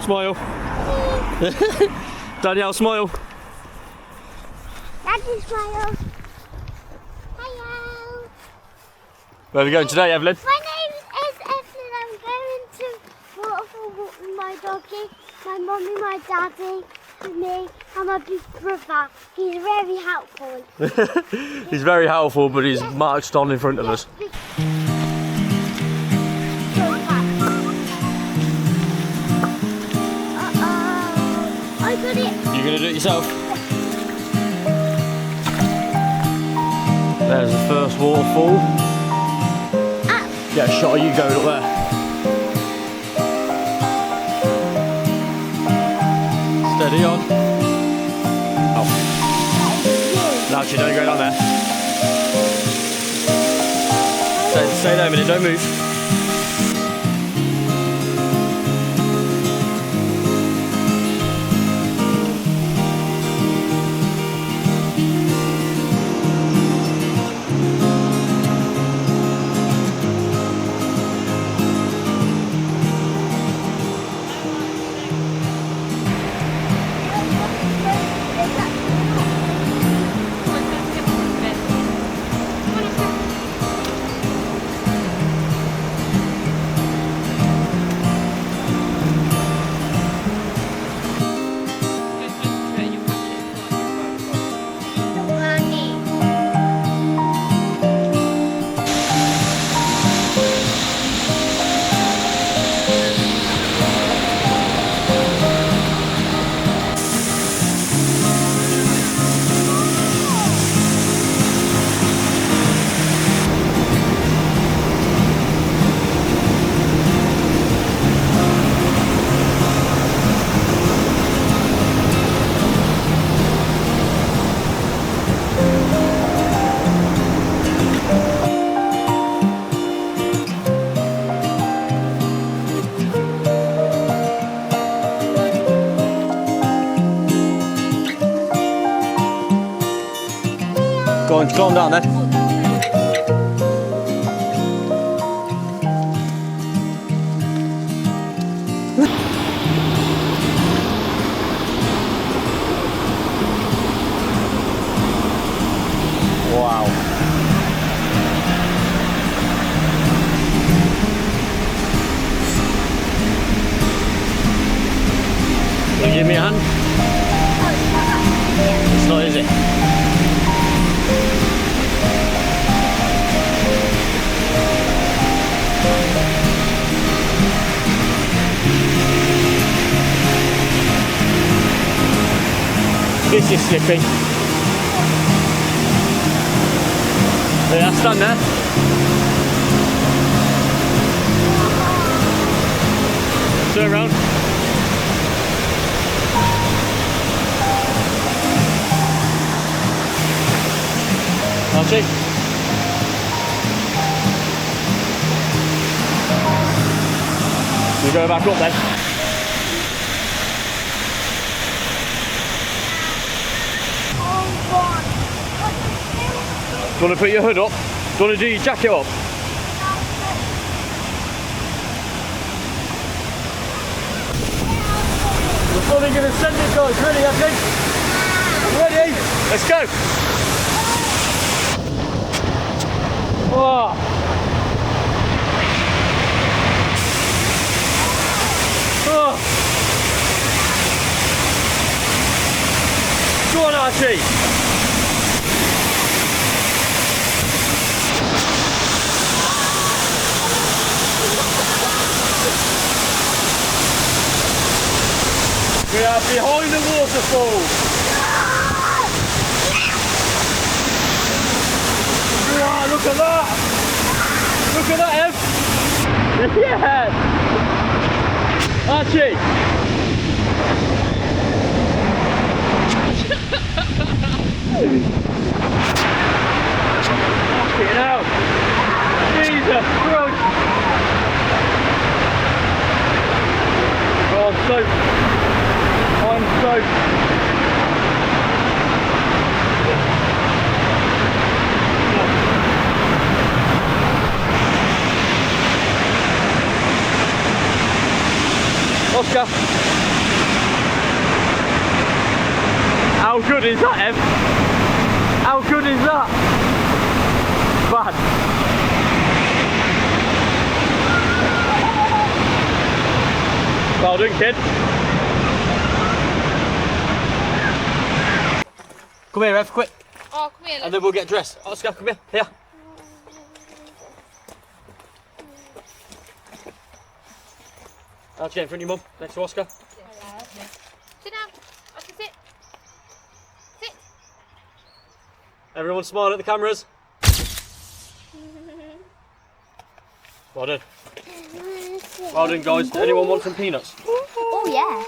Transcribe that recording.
Smile. Danielle, smile. Daddy, smile. Hello. Where are we going today, Evelyn? My name is Evelyn. I'm going to waterfall walk with my doggy, my mummy, my daddy, and me, and my big brother. He's very helpful. He's very helpful, but he's marched on in front of us. I got it. You're going to do it yourself? There's the first waterfall. Get a shot of you going up there. Steady on. Oh. No, actually, don't go down there. Stay there a minute, don't move. Go on down then. Wow. Will you give me a hand? It's not, is it? This is slippy. Yeah, stand there. Turn around. Archie. You go back up then. Do you want to put your hood up? Do you want to do your jacket up? We're probably going to send it, guys. Ready, Evelyn? Ready? Let's go! Oh. Oh. Go on, Archie! We are behind the waterfall. Wow, look at that! Look at that, Ev! Yeah! Archie! Fucking hell! Jesus Christ! Oh, I'm so... Oscar! Oscar. How good is that, Ev? How good is that? Bad. Well done, kid. Come here, Ev, quick. Oh, come here. And then we'll get dressed. Oscar, come here. Here. I'll get in front of your mum, next to Oscar. Sit down. Oscar, sit. Sit. Everyone smile at the cameras. Well done. Well done, guys. Anyone want some peanuts? Oh yeah.